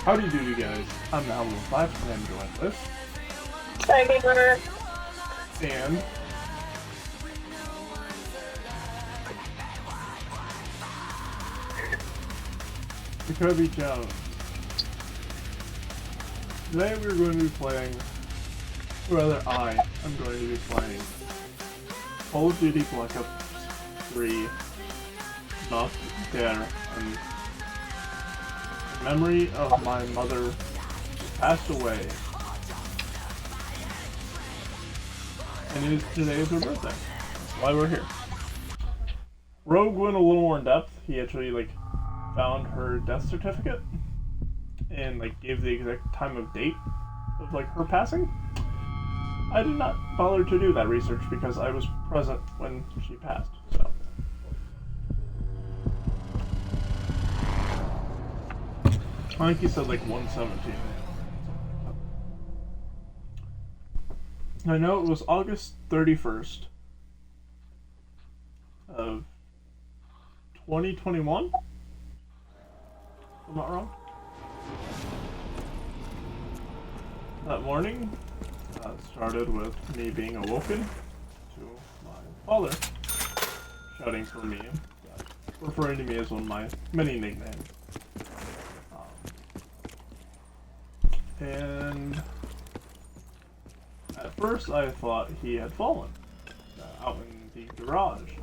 How do you do, you guys? I'm now level 5 and I'm joined with. Sorry, gamer. And. Jacoby Jones. Today we're going to be playing, or rather I am going to be playing Call of Duty Black Ops 3 Not There. And in memory of my mother who passed away. And today is her birthday. That's why we're here. Rogue went a little more in depth. He actually found her death certificate and gave the exact time of date of her passing. I did not bother to do that research because I was present when she passed. So I think he said 117. I know it was August 31st of 2021. I'm not wrong. That morning started with me being awoken to my father shouting for me, referring to me as one of my many nicknames. And at first I thought he had fallen out in the garage,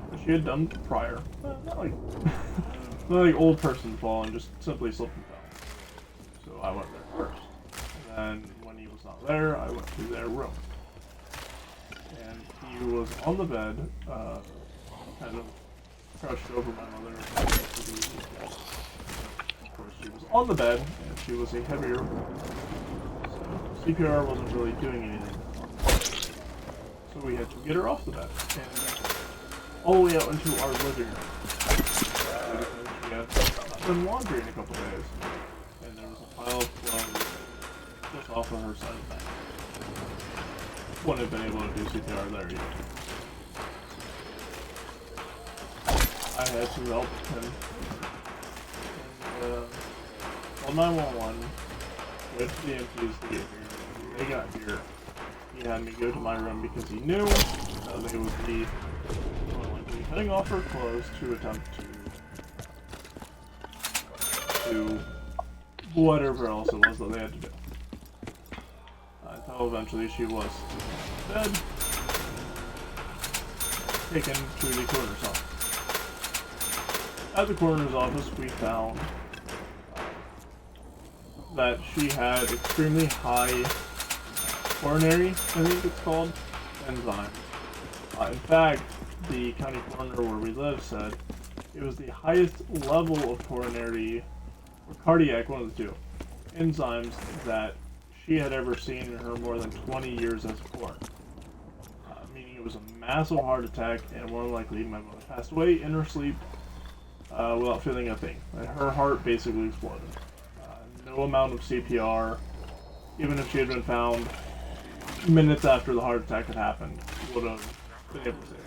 which he had done prior. Not like old person falling, just simply slipped and fell. So I went there first. And then when he was not there, I went to their room. And he was on the bed, kind of crouched over my mother. Of course, she was on the bed, and she was a heavier woman. So CPR wasn't really doing anything. So we had to get her off the bed, and all the way out into our living room. She had not done laundry in a couple days, and there was a pile of clothes just off on her side of the bed. Wouldn't have been able to do CPR there either. I had to help him. And, well, 911 with the EMTs to get here. When they got here, he had me go to my room because he knew they would be cutting off her clothes to attempt to whatever else it was that they had to do. Until eventually she was dead, taken to the coroner's office. At the coroner's office, we found that she had extremely high coronary, I think it's called, enzymes. In fact, the county coroner where we live said it was the highest level of coronary, or cardiac, one of the two, enzymes that she had ever seen in her more than 20 years as a coroner. Meaning it was a massive heart attack, and more than likely my mother passed away in her sleep without feeling a thing. Her heart basically exploded. No amount of CPR, even if she had been found minutes after the heart attack had happened, would have been able to save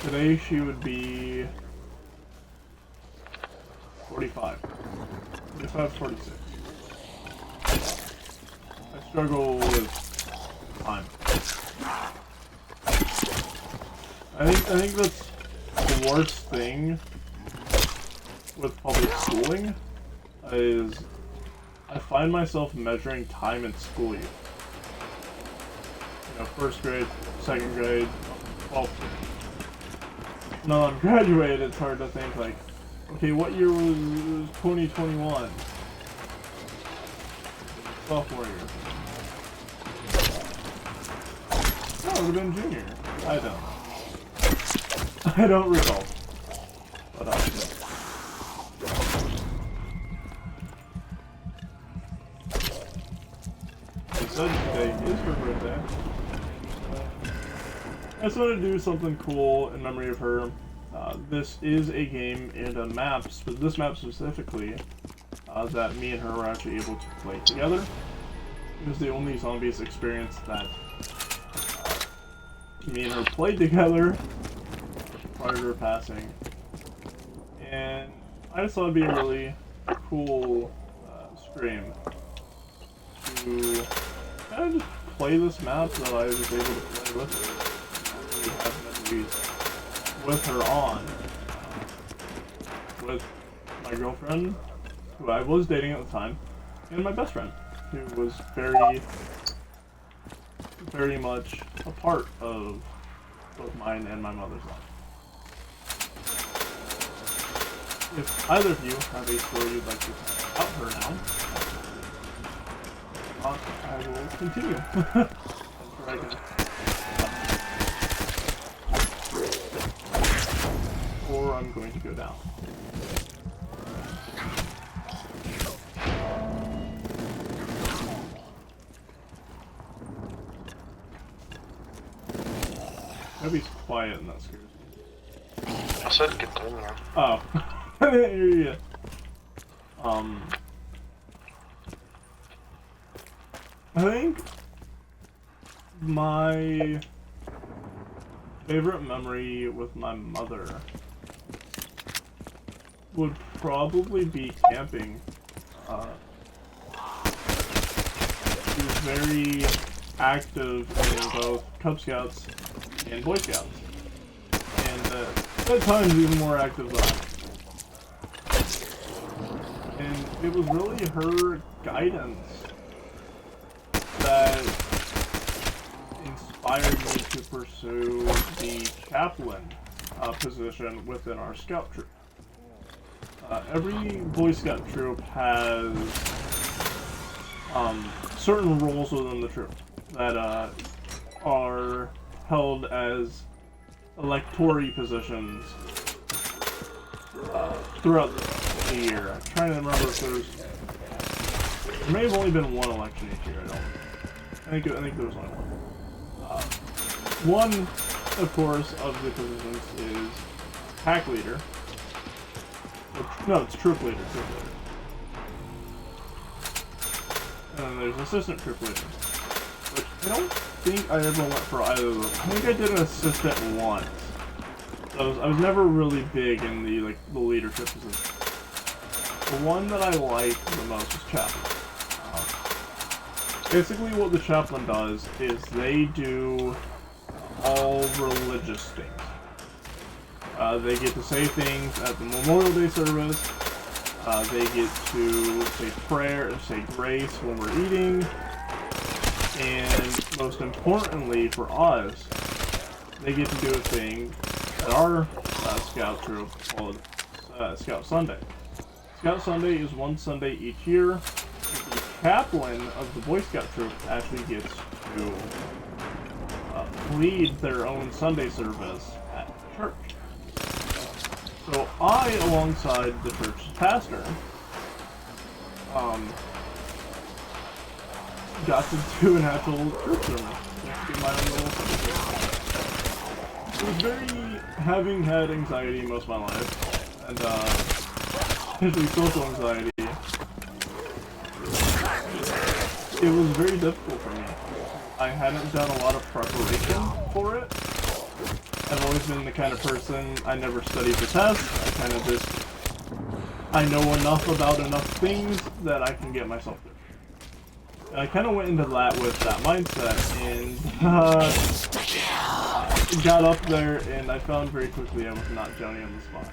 her. Today she would be 45. 45, 46. I struggle with time. I think that's the worst thing with public schooling is I find myself measuring time in school year. First grade, second grade, 12th grade. Now that I'm graduated, it's hard to think okay, what year was 2021? Sophomore year. No, it would have been junior. I don't recall. But today is her birthday. I just wanted to do something cool in memory of her. This is a game and a map, but this map specifically, that me and her were actually able to play together. It was the only zombies experience that me and her played together prior to her passing. And I just thought it'd be a really cool stream to kind of just play this map that I was able to play with her. We have memories with her on. With my girlfriend, who I was dating at the time, and my best friend, who was very much a part of both mine and my mother's life. If either of you have a story you'd like to tell about her now, I will continue. I'm sure I can. Or I'm going to go down. Maybe quiet and that scares me. I said continue. Oh. I didn't hear you. I think my favorite memory with my mother would probably be camping. She was very active in both Cub Scouts and Boy Scouts, and at times even more active than I. And it was really her guidance that inspired me to pursue the chaplain position within our scout troop. Every Boy Scout troop has certain roles within the troop that are held as electory positions throughout the year. I'm trying to remember if there may have only been one election each year. I think there was only one. One, of course, of the positions is pack leader. No, it's troop leader. And then there's assistant troop leader, which I don't think I ever went for either of those. I think I did an assistant once. I was never really big in the leadership position. The one that I liked the most was chaplain. Basically, what the chaplain does is they do all religious things. They get to say things at the Memorial Day service. They get to say prayer, say grace when we're eating. And most importantly for us, they get to do a thing at our scout troop called Scout Sunday. Scout Sunday is one Sunday each year. The chaplain of the Boy Scout troop actually gets to lead their own Sunday service at church. So I, alongside the church's pastor, got to do an actual church sermon. My own little Sunday service. It was very, having had anxiety most of my life, and especially social anxiety, it was very difficult for me. I hadn't done a lot of preparation for it. I've always been the kind of person, I never studied for tests. I know enough about enough things that I can get myself through. And I kind of went into that with that mindset, and got up there, and I found very quickly I was not Johnny on the spot.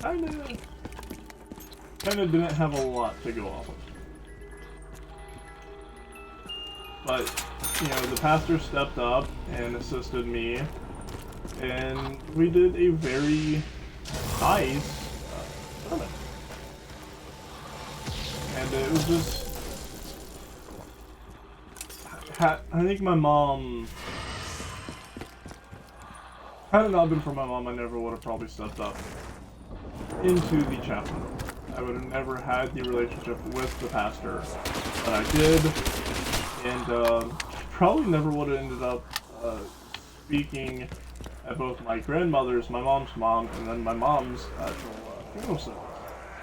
I kind of didn't have a lot to go off of. But, you know, the pastor stepped up and assisted me, and we did a very nice sermon. And it was just... I think my mom... Had it not been for my mom, I never would have probably stepped up into the chaplain. I would have never had the relationship with the pastor that I did, and probably never would have ended up speaking at both my grandmother's, my mom's mom, and then my mom's actual funeral service.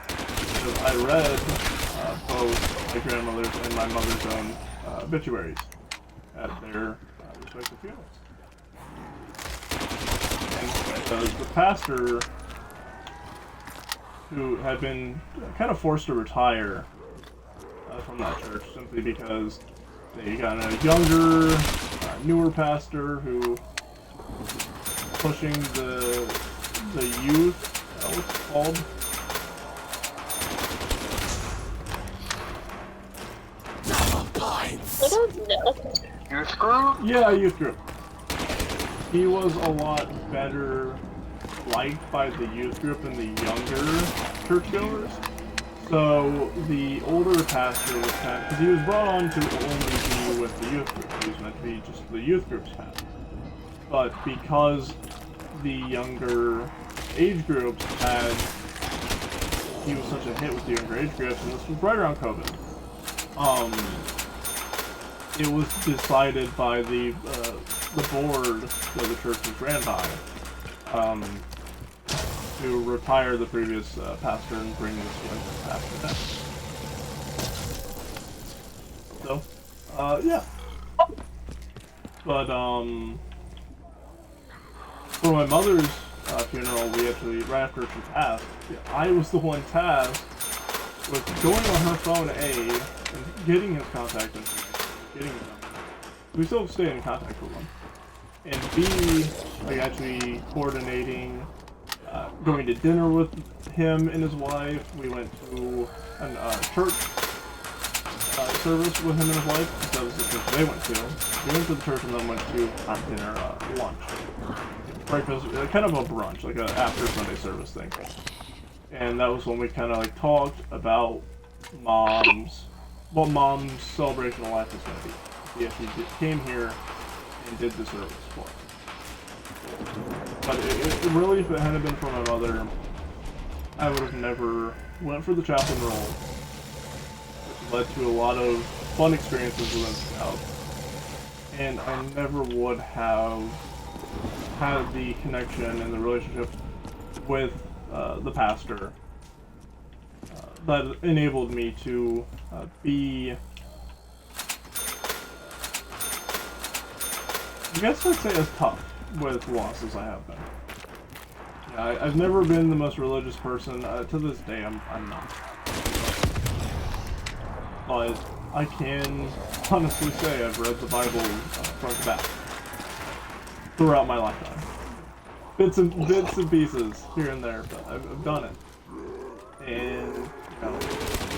Because I read both my grandmother's and my mother's own obituaries at their respective funerals. And the pastor who had been kind of forced to retire from that church simply because they got a younger, newer pastor who pushing the youth. What's it called? I don't know. Youth group? Yeah, youth group. He was a lot better liked by the youth group than the younger churchgoers. So the older pastor was because he was brought on to only be with the youth group. He was meant to be just the youth group's pastor. But because the younger age groups he was such a hit with the younger age groups, and this was right around COVID. It was decided by the board that the church was ran by to retire the previous pastor and bring this younger pastor back. So, yeah. But for my mother's funeral, we actually, right after she passed, I was the one tasked with going on her phone, A, and getting his contact information, getting his number. We still stay in contact with him. And B, like actually coordinating, going to dinner with him and his wife. We went to a church service with him and his wife, because that was the church they went to. We went to the church and then went to dinner, lunch. Breakfast, kind of a brunch, like a after Sunday service thing. And that was when we kind of like talked about what mom's celebration of life was going to be. She actually came here and did the service for us. But it really, if it hadn't been for my mother, I would have never went for the chaplain role, which led to a lot of fun experiences within Scouts. And I never would have had the connection and the relationship with the pastor that enabled me to be, I guess I'd say, as tough with loss as I have been. Yeah, I've never been the most religious person. To this day, I'm not. But I can honestly say I've read the Bible front to back throughout my lifetime. Bits and pieces here and there, but I've done it. And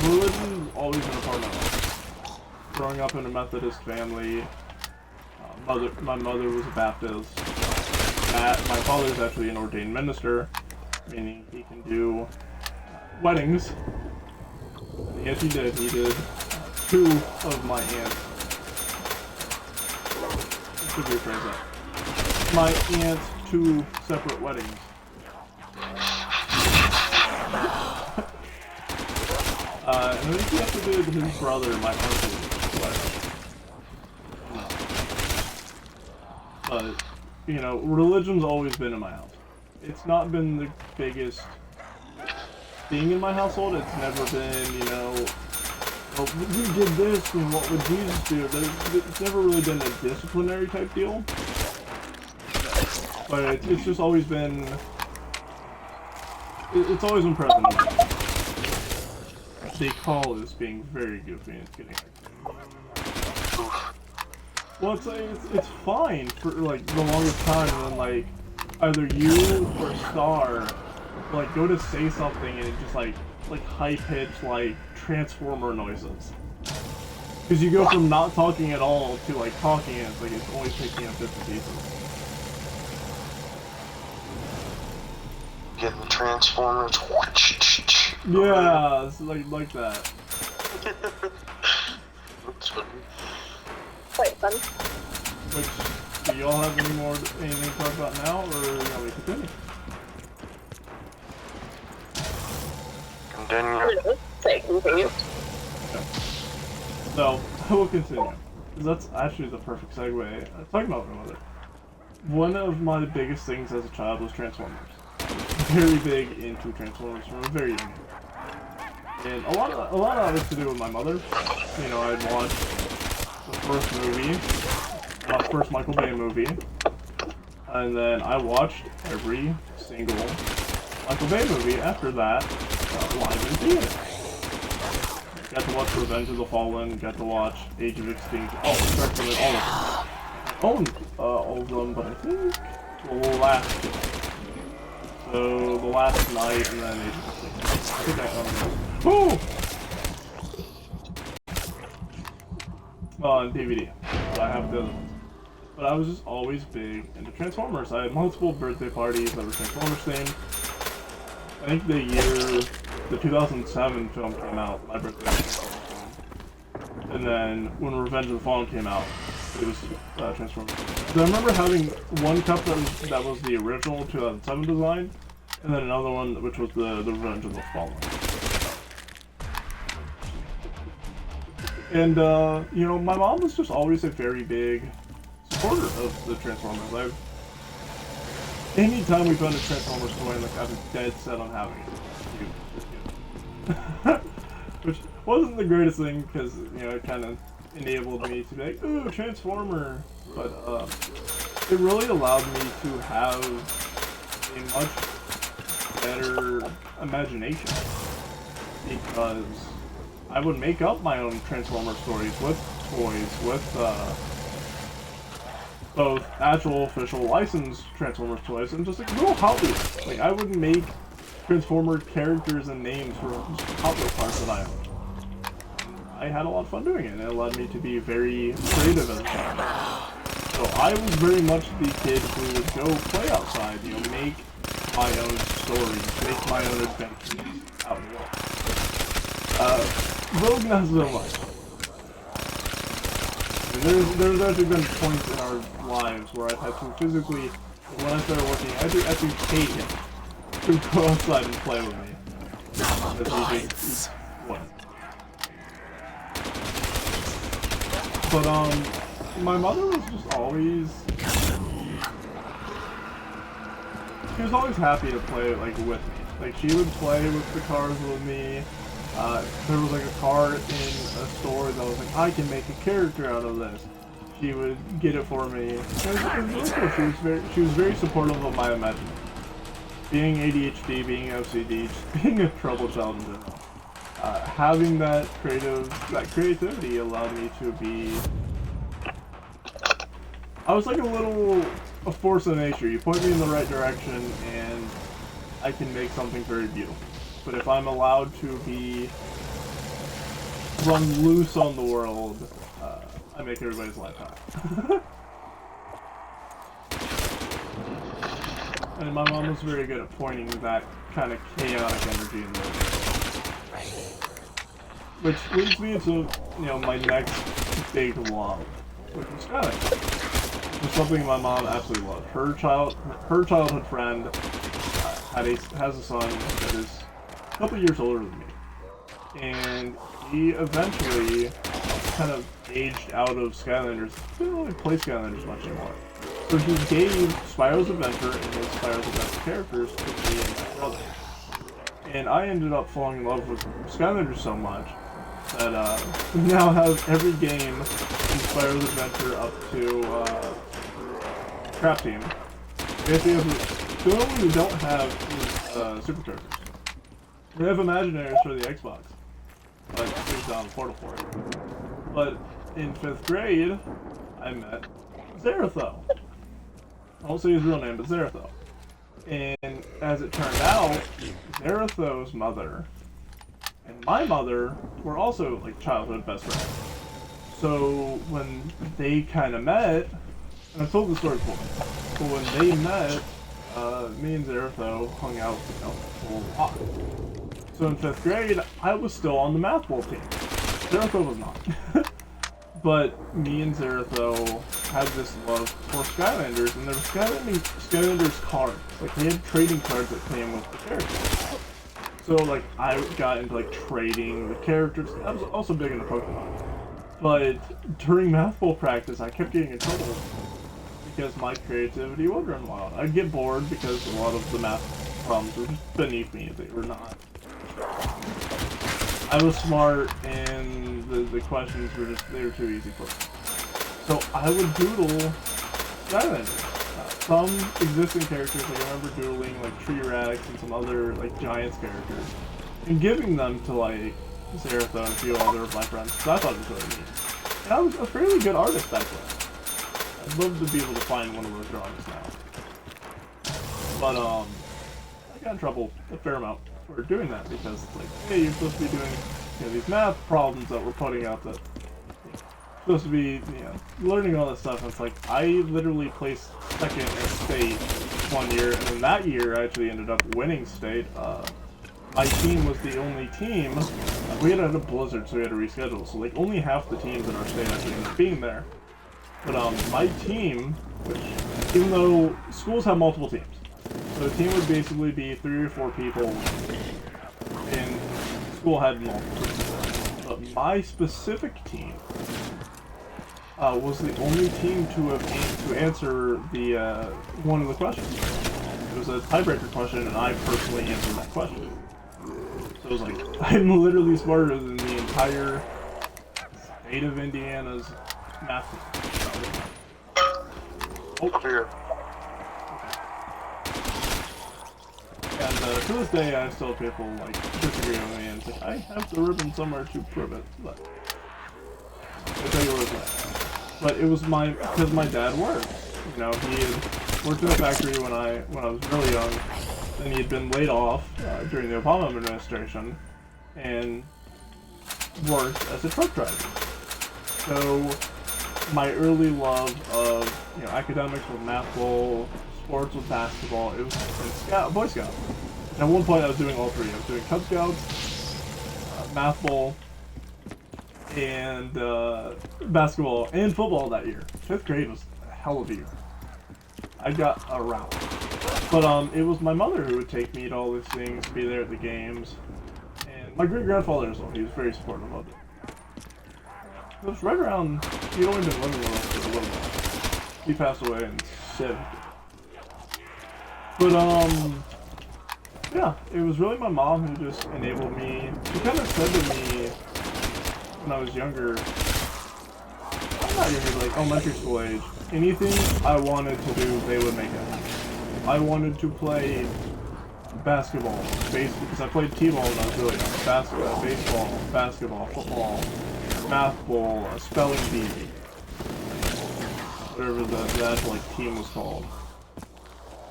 religion's always been a part of my life. Growing up in a Methodist family, my mother was a Baptist. My father's actually an ordained minister, meaning he can do weddings. And yes, he did. He did 2 of my aunts. Should rephrase that. My aunt's 2 separate weddings. And I think he also did his brother, my uncle's wedding. But, religion's always been in my house. It's not been the biggest thing in my household. It's never been, well, who did this and what would Jesus do? It's never really been a disciplinary type deal. But it's just always been, it's always been present. They call this being very goofy and it's getting well, it's fine for like the longest time, and then like either you or Star like go to say something and it just like high pitched like transformer noises. Because you go from not talking at all to like talking, and it's like it's always picking up bits and pieces. Getting the transformers. Yeah, it's like that. That's funny. Quite fun. Which, do y'all have anything to talk about now, or you want me to continue? Continue. Say continue. Okay. So, I will continue. Because that's actually the perfect segue. Talking about my mother. One of my biggest things as a child was Transformers. Very big into Transformers from a very young age. And a lot of that was to do with my mother. I'd watch the first movie, first Michael Bay movie, and then I watched every single Michael Bay movie after that live in theater. Got to watch Revenge of the Fallen, got to watch Age of Extinction. Oh, especially all of them. I owned all of them, but I think the last two. So, The Last Night and then Age of Extinction. I think I own them. Oh! On DVD. So I have the other ones. But I was just always big into Transformers. I had multiple birthday parties that were Transformers themed. I think the year the 2007 film came out, my birthday was Transformers. And then when Revenge of the Fallen came out, it was Transformers. So I remember having one cup that was the original 2007 design, and then another one which was the Revenge of the Fallen. And you know, my mom was just always a very big supporter of the Transformers. Anytime we found a Transformers toy, like, I was dead set on having it. Which wasn't the greatest thing, because, you know, it kind of enabled me to be like, ooh, Transformer! But, it really allowed me to have a much better imagination. Because I would make up my own Transformer stories with toys, with, both actual official licensed Transformers toys and just like little Hot Wheels. Like, I would make Transformer characters and names for Hot Wheels parts that I owned. I had a lot of fun doing it, and it allowed me to be very creative as a child. So I was very much the kid who would go play outside, you know, make my own stories, make my own adventures out in the world. Rogue not so much. There's actually been points in our lives where I've had to physically, when I started working, I had to pay him to go outside and play with me. Because he won. But, my mother was just always... She was always happy to play, like, with me. Like, she would play with the cars with me. There was like a car in a store that was like, I can make a character out of this. She would get it for me. It was really cool. She was very supportive of my imagination. Being ADHD, being OCD, just being a troubled child in general. Having that creativity allowed me to be... I was like a force of nature. You point me in the right direction and I can make something very beautiful. But if I'm allowed to be run loose on the world, I make everybody's life happy. And my mom was very good at pointing that kind of chaotic energy in there. Which leads me into, you know, my next big love, which is Skylanders. It's something my mom absolutely loved. Her childhood friend has a son that is a couple years older than me, and he eventually kind of aged out of Skylanders. He didn't really play Skylanders much anymore. So he gave Spyro's Adventure and his Spyro's Adventure characters to me and my brother. And I ended up falling in love with Skylanders so much that we now have every game in Spyro's Adventure up to Craft Team. The only one we don't have is Super Turtles. We have Imaginaries for the Xbox, but it's on the portal for it. But in 5th grade, I met Zaratho. I won't say his real name, but Zaratho. And as it turned out, Zaratho's mother and my mother were also like childhood best friends. So when they kind of met, and I've told the story before, but when they met, me and Zaratho hung out, you know, a whole lot. So in 5th grade, I was still on the math ball team. Zaratho was not. But me and Zaratho had this love for Skylanders, and there were Skylanders cards. Like, they had trading cards that came with the characters. So, like, I got into, like, trading the characters. I was also big into Pokemon. But during math ball practice, I kept getting in trouble because my creativity would run wild. I'd get bored because a lot of the math problems were just beneath me. They were not. I was smart, and the questions were they were too easy for me. So I would doodle Skylanders. Some existing characters, like I remember doodling like Tree Rex and some other like Giants characters. and giving them to like Zaratha and a few other of my friends, because I thought it was really neat. And I was a fairly good artist back then. I'd love to be able to find one of those drawings now. But I got in trouble a fair amount for doing that, because it's like, hey, you're supposed to be doing, you know, these math problems that we're putting out that supposed to be, you know, learning all this stuff. And it's like, I literally placed second in state one year, and then that year I actually ended up winning state. My team was the only team. We had a blizzard, so we had to reschedule. So like only half the teams in our state actually ended up being there. But my team, which even though schools have multiple teams, so the team would basically be 3 or 4 people, and school had multiple teams. But my specific team was the only team to answer the one of the questions. It was a tiebreaker question, and I personally answered that question. So it was like, I'm literally smarter than the entire state of Indiana's math team. Oh, here. And to this day, I still have people like disagree with me, and it's like, I have the ribbon somewhere to prove it, but I'll tell you what it was. But it was because my dad worked. You know, he had worked in a factory when I was really young. Then he had been laid off during the Obama administration, and worked as a truck driver. So my early love of, you know, academics with math bowl, sports with basketball, it was in Boy Scout. And at one point I was doing all 3. I was doing Cub Scouts, math bowl, and basketball and football that year. 5th grade was a hell of a year. I got around. But it was my mother who would take me to all these things, be there at the games. And my great-grandfather as well, he was very supportive of it. It was right around, he'd only been living with us for a little bit. He passed away in 70. But yeah, it was really my mom who just enabled me. She kind of said to me when I was younger, I'm not younger, like elementary school age, anything I wanted to do, they would make it happen. I wanted to play basketball, because I played t-ball when I was really young. Basketball, baseball, basketball, football, math bowl, a spelling bee, whatever the actual like team was called.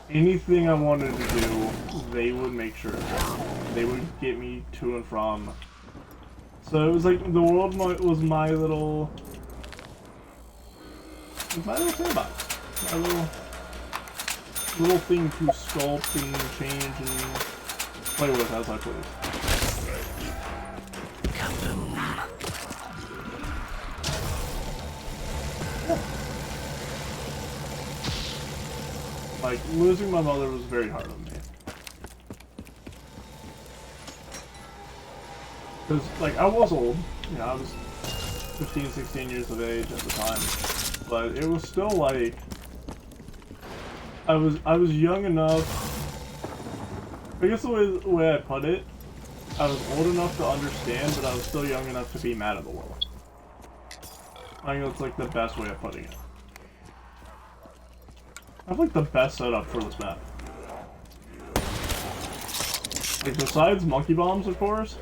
Anything I wanted to do, they would make sure. They would get me to and from. So it was like the world was my little sandbox. My little thing to sculpt and change and play with as I please. Yeah. Like, losing my mother was very hard on me. Because, like, I was old. You know, I was 15, 16 years of age at the time. But it was still, like, I was young enough. I guess the way I put it, I was old enough to understand, but I was still young enough to be mad at the world. I think that's, like, the best way of putting it. I have like the best setup for this map. Like besides monkey bombs, of course.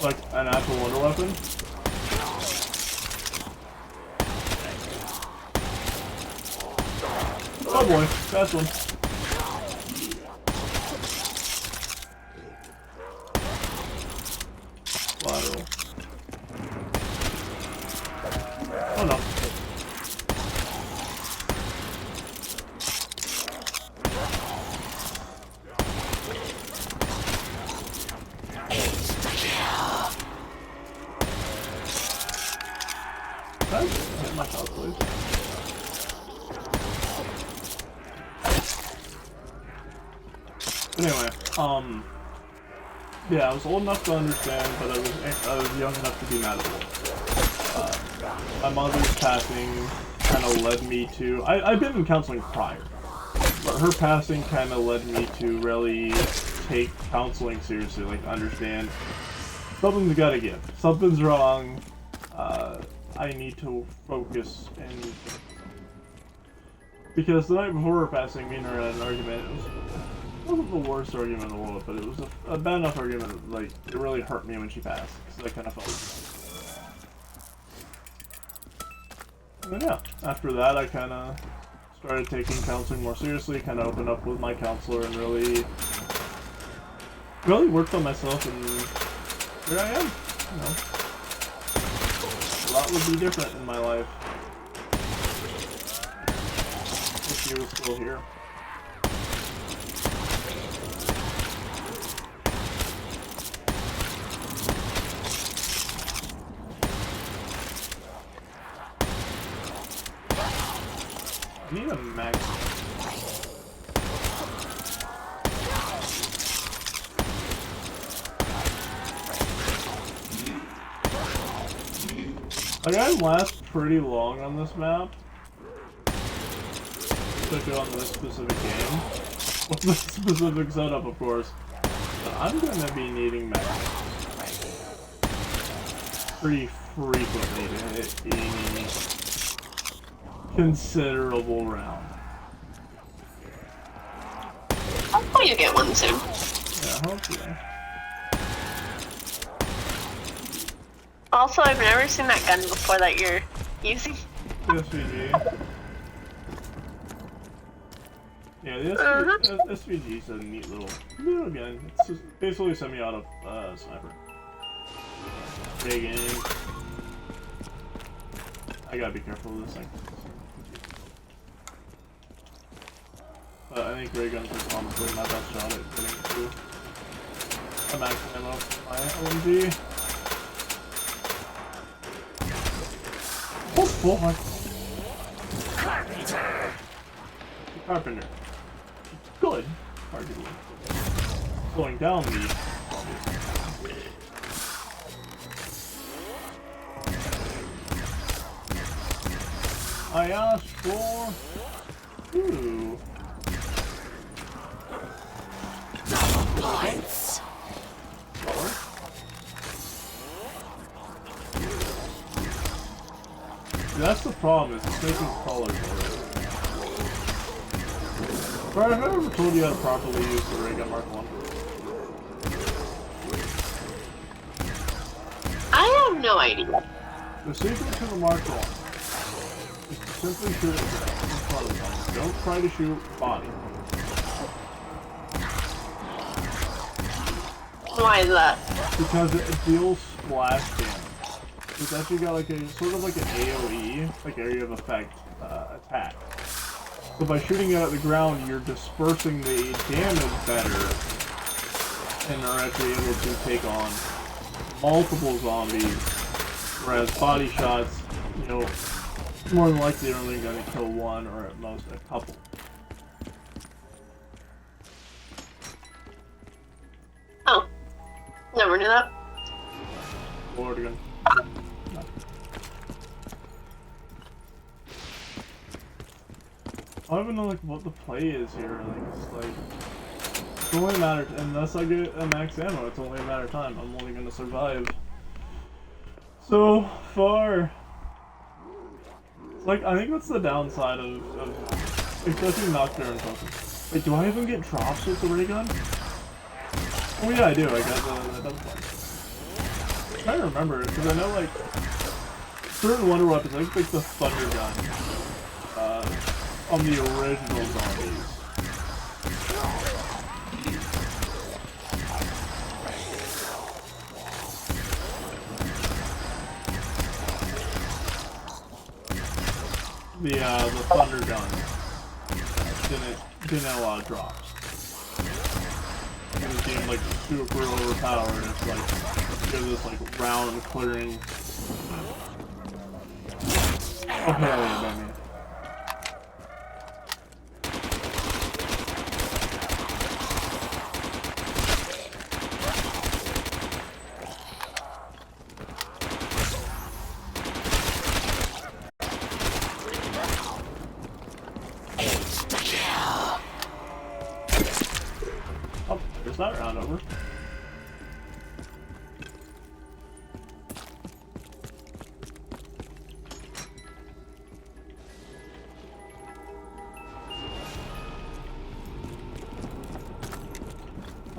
Like an actual wonder weapon. Oh boy, fast one. Lateral. Oh no. Can I hit my house, please? But anyway, yeah, I was old enough to understand, but I was young enough to be mad at the world. My mother's passing kind of led me to... I've been in counseling prior, but her passing kind of led me to really take counseling seriously, like understand something's gotta give. Something's wrong. I need to focus and Because the night before passing, me and her had an argument. It wasn't the worst argument in the world, but it was a bad enough argument. Like, it really hurt me when she passed. Because I kind of felt. And then, yeah, after that, I kind of started taking counseling more seriously, kind of opened up with my counselor, and really worked on myself, and here I am. You know, a lot would be different in my life if she was still here. I need a max. Like, I last pretty long on this map. Especially on this specific game. With this specific setup, of course. But I'm gonna be needing max pretty frequently to hit any considerable round. Hopefully you get one soon. Yeah, hopefully. Also, I've never seen that gun before that you're using. The SVG. Yeah, the SVG is a neat little gun. It's just basically semi-auto sniper. Big aim. I gotta be careful with this thing. But I think ray guns are probably my best shot at getting through a max ammo for my LMG. Oh, fuck. Carpenter. Good. Targeting. Slowing down the. I asked for. Ooh. Points. That's the problem, is it's making colors already. But I've never told you how to properly use the ray gun Mark 1. I have no idea. The secret to the Mark 1 is to simply shoot it in front of them. Don't try to shoot body. Why is that? Because it deals splash damage. It's actually got like a sort of like an AoE, like area of effect attack. So by shooting it at the ground, you're dispersing the damage better, and are actually able to take on multiple zombies. Whereas body shots, you know, more than likely are only going to kill one or at most a couple. Oh. Never knew that. Lord again. I don't even know like what the play is here. It's only a matter unless I get a max ammo. It's only a matter of time. I'm only gonna survive. So far, like I think that's the downside of especially Nocturne and something. Wait, do I even get drops with the ray gun? Oh yeah, I do. I got the double one. I'm trying to remember because I know like certain wonder weapons. I think like the thunder gun. On the original zombies. The thunder gun didn't have a lot of drops. It was getting like super overpowered. It's like gives this like round clearing. Oh hell yeah, baby. Oh, there's that round over.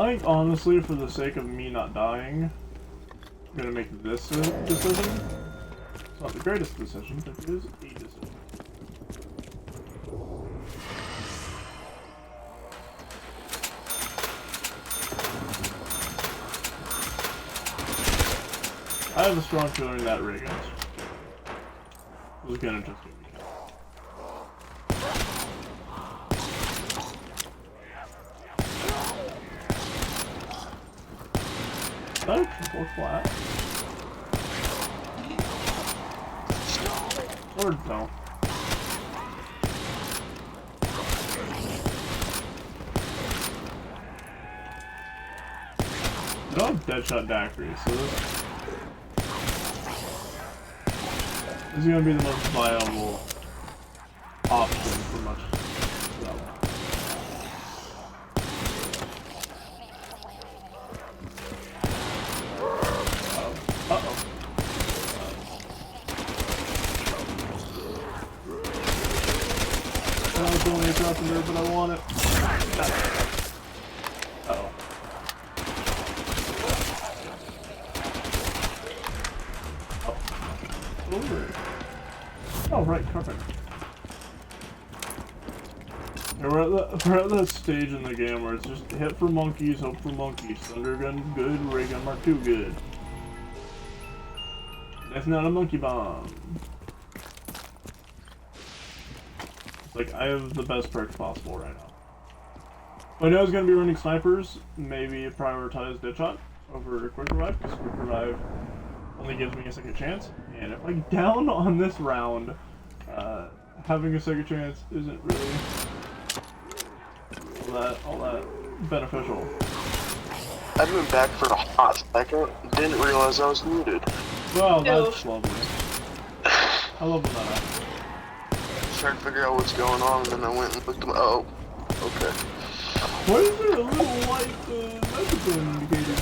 I think honestly, for the sake of me not dying, I'm gonna make this decision. It's not the greatest decision, but it is a decision. I have a strong feeling that Reagan's was gonna just get me. Is that a triple flat? Or no? I don't have Deadshot Daiquiri, so this is gonna be the most viable option for much. Uh-oh. I was only dropping there, but I want it. Uh-oh. Over. Oh, right, carpet. Yeah, we're at that stage in the game where it's just hit for monkeys, hope for monkeys. Thunder gun good, ray gun mark 2 good. That's not a monkey bomb. It's like, I have the best perks possible right now. If I know I was going to be running snipers, maybe prioritize Deadshot over Quick Revive, because Quick Revive only gives me a second chance. And if I'm down on this round, having a second chance isn't really all that beneficial. I've been back for a hot second. Didn't realize I was muted. Well, that's lovely. I love when that happens. Trying to figure out what's going on, and then I went and looked at my. Oh, okay. Why is there a little white microphone indicator?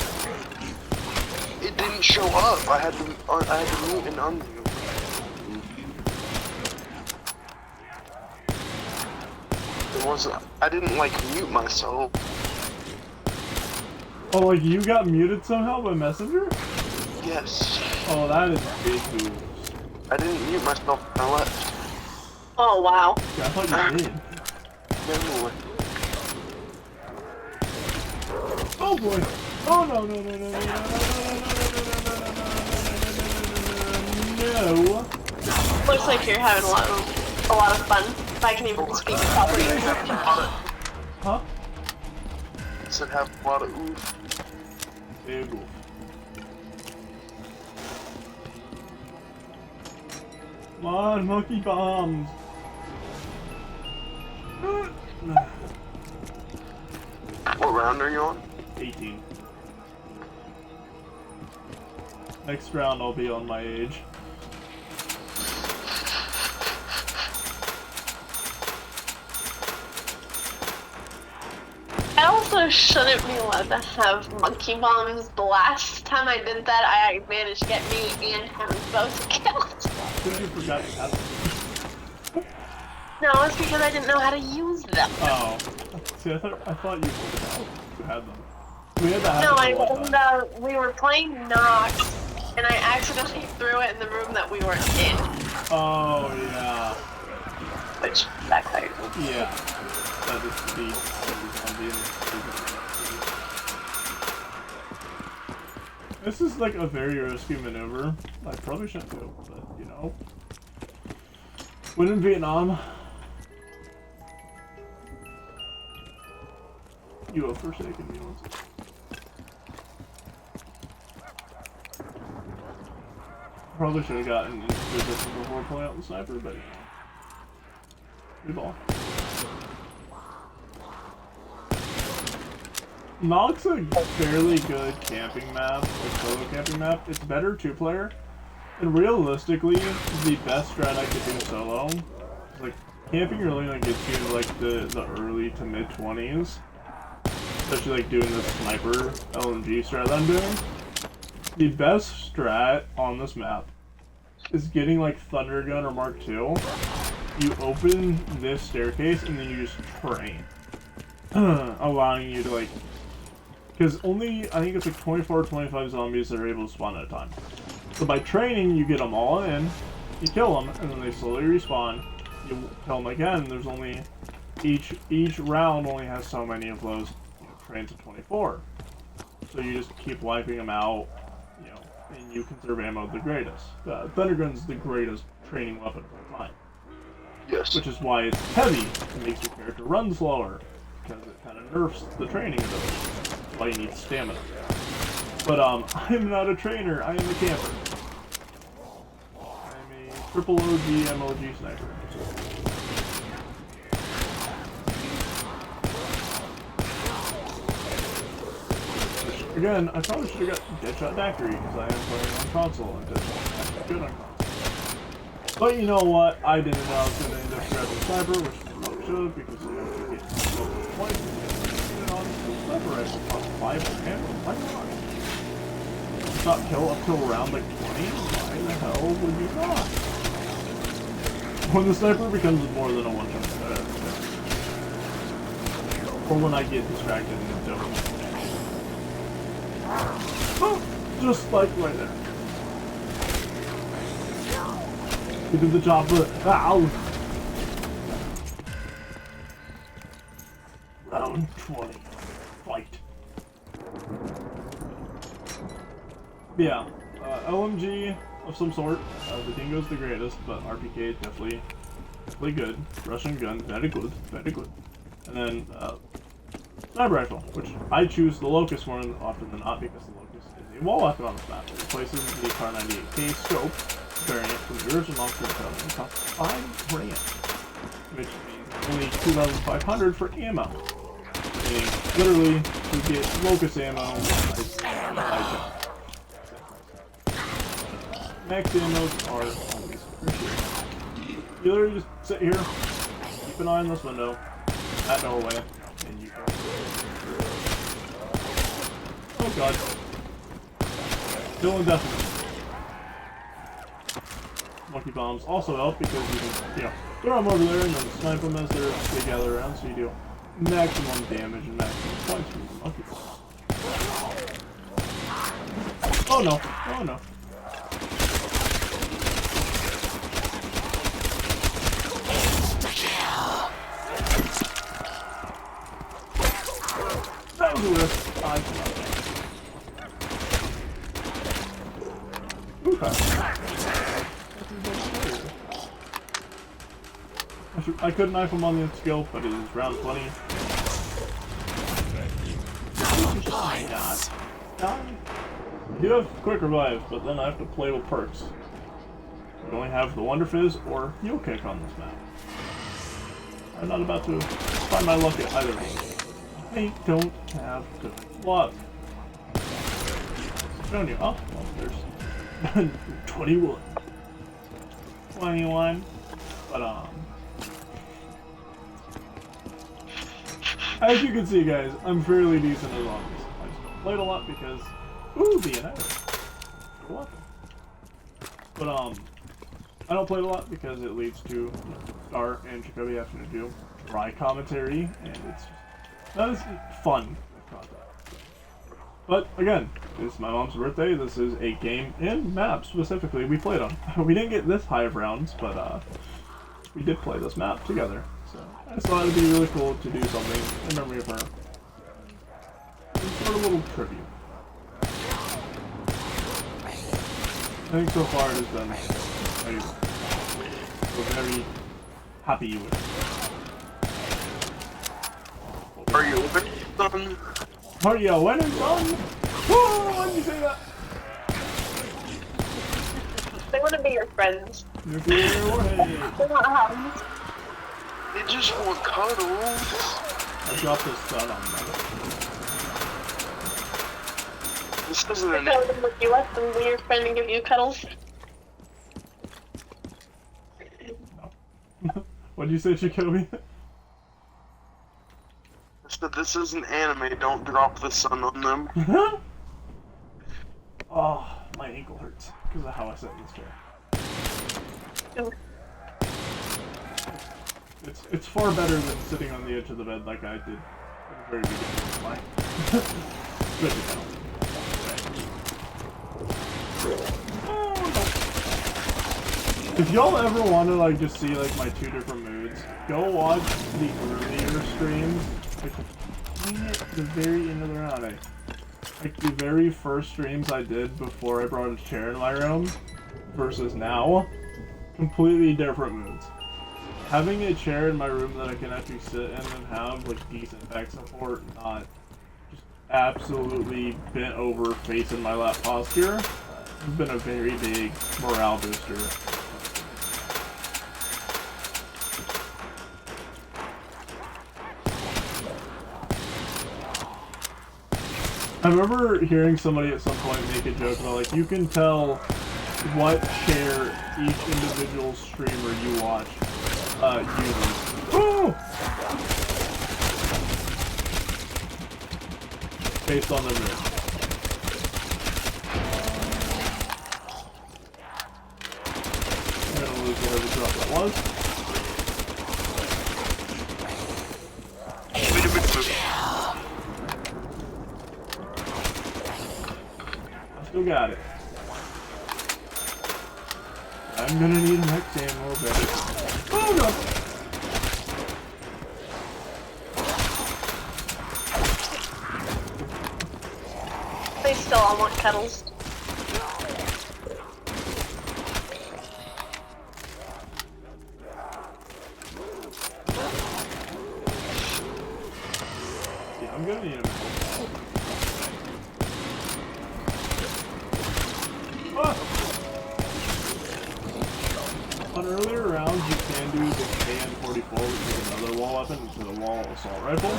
It didn't show up. I had to mute and unmute. It wasn't. I didn't like mute myself. Oh, like you got muted somehow by Messenger? Yes. Oh, that is big news. I didn't mute myself when I left. Oh, wow. Yeah, I thought you did. Anyway. Oh boy! Oh no no no no no no no no no. Looks like you're having a lot of fun. If I can even speak properly. Huh? I said have a lot of oof. Big oof. Come on, monkey bombs! What round are you on? 18. Next round I'll be on my age. I also shouldn't be allowed to have monkey bombs. The last time I did that, I managed to get me and him both killed. Because you forgot to have them. No, it's because I didn't know how to use them. Oh. See, I thought you had them. We had that No, happen we were playing Nox, and I accidentally threw it in the room that we were in. Oh, yeah. Which backfired. Yeah. That is the This is like a very risky maneuver. I probably shouldn't do, but you know. When in Vietnam, you have forsaken me once. Probably should have gotten into this before pulling out the sniper, but you know. Good ball. Nog's a fairly good camping map, like solo camping map. It's better 2-player. And realistically, the best strat I could do solo is like camping really only gets you into like the early to mid 20s. Especially like doing this sniper LMG strat that I'm doing. The best strat on this map is getting like Thunder Gun or Mark II. You open this staircase and then you just train. Allowing you to like Because only, I think it's like 24 or 25 zombies that are able to spawn at a time. So by training, you get them all in, you kill them, and then they slowly respawn. You kill them again, there's only, each round only has so many of those, trained to 24. So you just keep wiping them out, and you conserve ammo the greatest. Thunder Gun's the greatest training weapon of all time. Yes. Which is why it's heavy. It makes your character run slower, because it kind of nerfs the training ability. That's why you need stamina. But I'm not a trainer, I am a camper. I'm a triple OG MOG sniper. Again, I probably should have got Deadshot Daiquiri because I am playing on console and Deadshot is good on console. But you know what? I didn't know I was going to end up grabbing Sniper, which I probably should because you have to get killed twice. And on the Sniper rifle costs 5 ammo. Why not? Not kill up till around like 20? Why the hell would you not? When the Sniper becomes more than a one-shot, or when I get distracted and don't. Oh, just like right there. You did the job, but ow! Round 20. Fight. Yeah, LMG of some sort. The Dingo's the greatest, but RPK definitely good. Russian gun, very good, very good. And then sniper rifle, which I choose the Locust more often than not because the Locust is a wall weapon on this map. It replaces the Kar 98K scope variant from the original Monster Truck. It costs 5 grand, which means only 2,500 for ammo. Meaning, literally, to get Locust ammo, max ammos are always appreciated. You literally just sit here, keep an eye on this window, that doorway, and you go. Oh god. Still indefinite. Monkey bombs also help because you can, throw them over there and then snipe them as they gather around, so you do maximum damage and maximum points from the monkey bombs. Oh no, oh no. That was a risk. I could knife him on the skill, but it is round 20. I do have quick revive, but then I have to play with perks. We only have the Wonder Fizz or Heal Kick on this map. I'm not about to find my luck at either of them. I don't have good luck. Showing you. Oh, well, there's 21. 21. But, as you can see, guys, I'm fairly decent at zombies. I just don't play it a lot because, ooh, the inhibitor. You're welcome. But, I don't play it a lot because it leads to Star and Jacoby having to do dry commentary, and it's just not as fun content. But again, it's my mom's birthday. This is a game in map specifically we played on. We didn't get this high of rounds, but we did play this map together. So I just thought it'd be really cool to do something in memory of her. Sort of a little tribute. I think so far it has been amazing. We're very happy with it. Are you open? Are you winning, son? Whoa, why did you say that? They want to be your friends. Nuclear warhead. They want hugs. They just want cuddles. I dropped this stun on them. This isn't an... Would you let them be your friend and give you cuddles? No. What'd you say, Jacoby? I said this is an anime, don't drop the sun on them. Oh, my ankle hurts because of how I sit in this chair. It's far better than sitting on the edge of the bed like I did at the very beginning of my Switch it down. If y'all ever want to like just see like my 2 different moods, go watch the earlier streams. Like the very end of the round, like the very first streams I did before I brought a chair in my room versus now, completely different moods. Having a chair in my room that I can actually sit in and have like decent back support, not just absolutely bent over face in my lap posture, has been a very big morale booster. I remember hearing somebody at some point make a joke about like, you can tell what chair each individual streamer you watch uses. Woo! Based on their mood. I'm gonna lose whatever drop that was. Still got it. I'm gonna need an X ammo better. Oh no! They still all want kettles. Yeah, I'm gonna need him. On earlier rounds, you can do the KN-44, which is another wall weapon, into the wall assault rifle,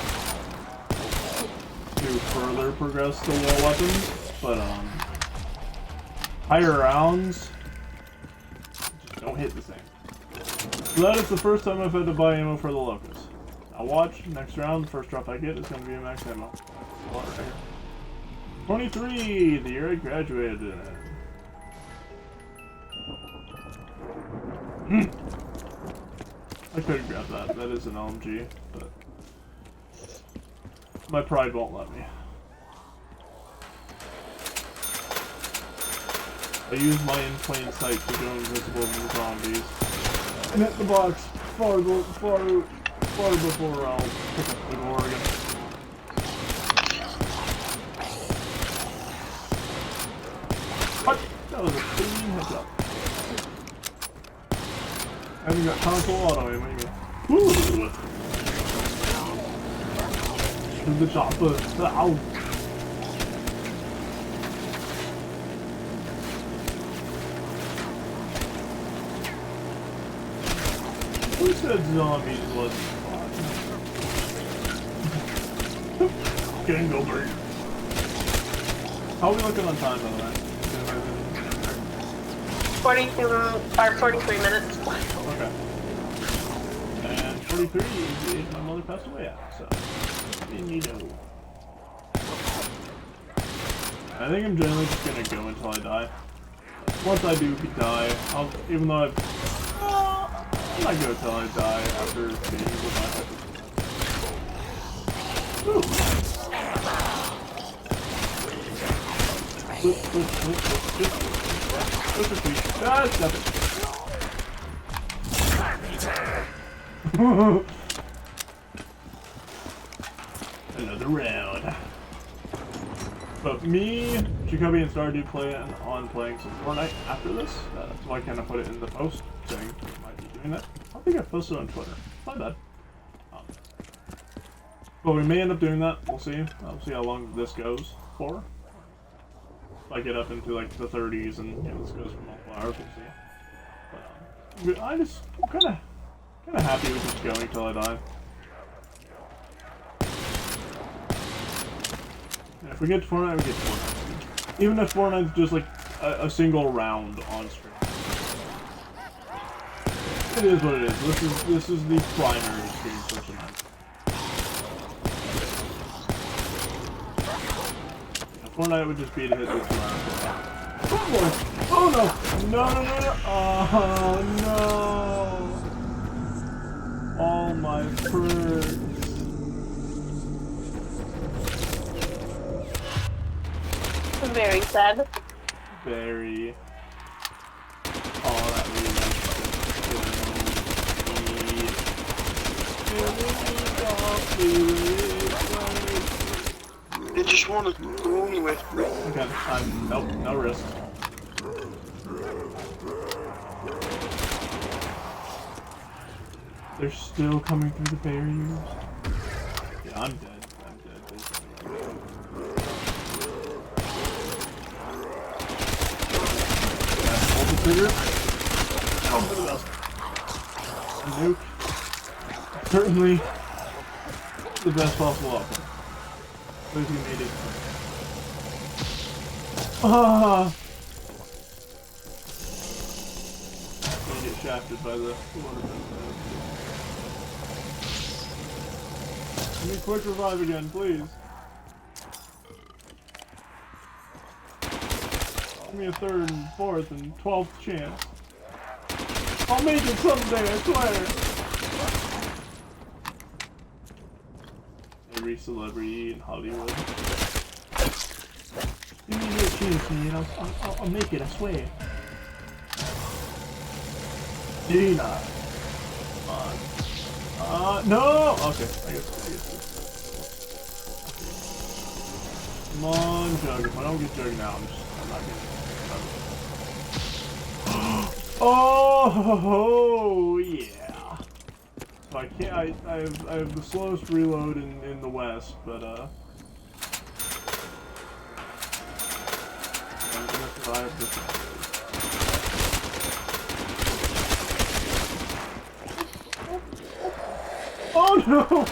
to further progress the wall weapons, but higher rounds just don't hit the same. So that is the first time I've had to buy ammo for the Locust. Now watch, next round, the first drop I get is going to be a max ammo. 23, the year I graduated in. I could grab that. That is an LMG, but my pride won't let me. I use my in plain sight to go invisible in the zombies and hit the box far before I'll pick up the door again. What? That was a clean headshot. I haven't got console auto aim, what do you mean? Woo! To the chopper. Ow! Who said zombies wasn't fun? Gango bird. How are we looking on time, by the way? 43 minutes. Okay. And 43 is my mother passed away at, so you know. I think I'm generally just gonna go until I die. Once I do die, even though I might go until I die after being with my head. Ooh. Ah, stop it. Another round. But me, Jacoby, and Star do plan on playing some Fortnite after this. So I kind of put it in the post saying we might be doing that. I don't think I posted on Twitter. My bad. But we may end up doing that. We'll see. We'll see how long this goes for. If I get up into like the 30s and this goes for multiple hours, we'll see. But I'm kind of happy with just going till I die. And if we get to Fortnite, we get to Fortnite. Even if Fortnite's just like a single round on stream. It is what it is. This is the primary stream for tonight. Fortnite would just be to hit this round. Oh boy! Oh no! No, no, no, no! Oh no! All my perks. Very sad. Very. Oh, that really They just want to go anyway. Okay, nope, no risk. They're still coming through the barriers. Yeah, I'm dead. I'm dead. Hold the trigger. Oh, for the best. Nuke. Certainly the best possible outcome. Please be made it. Ah! Gonna get shafted by the water. Give me a quick revive again, please. Give me a third and fourth and 12th chance. I'll make it someday, I swear! Every celebrity in Hollywood. Give me a chance, man. I'll make it, I swear. Dina. No! Okay, I guess. Come on, Jug. If I don't get Jug now, I'm not getting it. Oh, yeah. So I can't, I have the slowest reload in the West, but, I'm gonna survive this one. Oh no!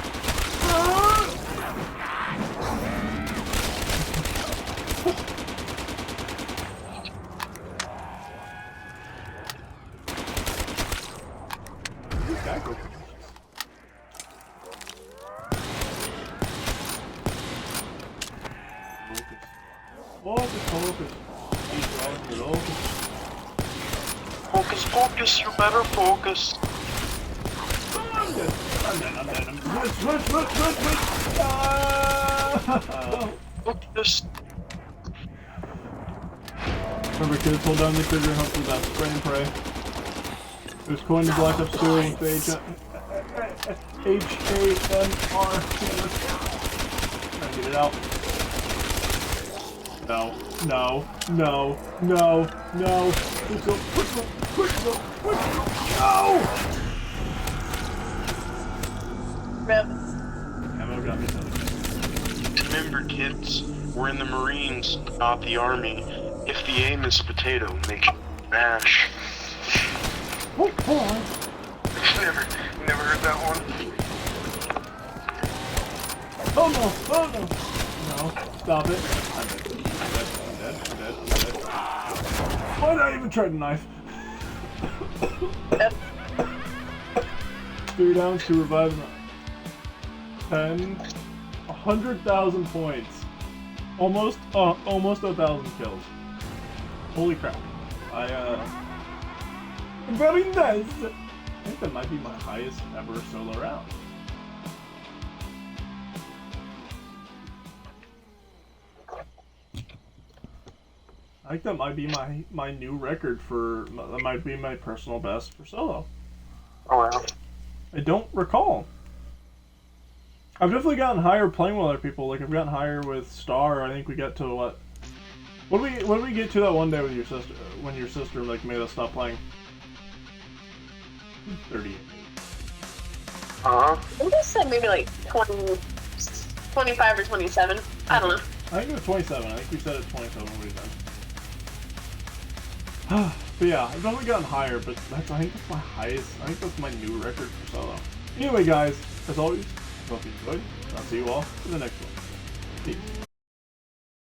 Focus, focus, you better focus. I'm dead. Switch. Focus. Remember, kids, hold down the trigger and hope for that. Spray and pray. There's coin to Black Ops 2 with H-A-M-R. Trying to get it out. No. Quick go. No! Rip. Ammo got me another thing. Remember, kids, we're in the Marines, not the Army. If the aim is potato, make it mash. Oh, hold on. Never heard that one? Oh no! No, stop it. I'm dead. Why did I even try to knife? Yep. 3 downs to revive 10. 100,000 points. Almost 1,000 kills. Holy crap. Very nice! I think that might be my highest ever solo round. I think that might be my new record that might be my personal best for solo. Oh wow. I don't recall. I've definitely gotten higher playing with other people. Like I've gotten higher with Star. I think we got to what did we get to that one day with your sister when your sister like made us stop playing? 30. I just said maybe like 20, 25 or 27. I don't know. I think it was 27. I think we said it 27 when we done. But yeah, I've definitely gotten higher, but I think that's my highest. I think that's my new record for solo. Anyway, guys, as always, I hope you enjoyed. I'll see you all in the next one. Peace.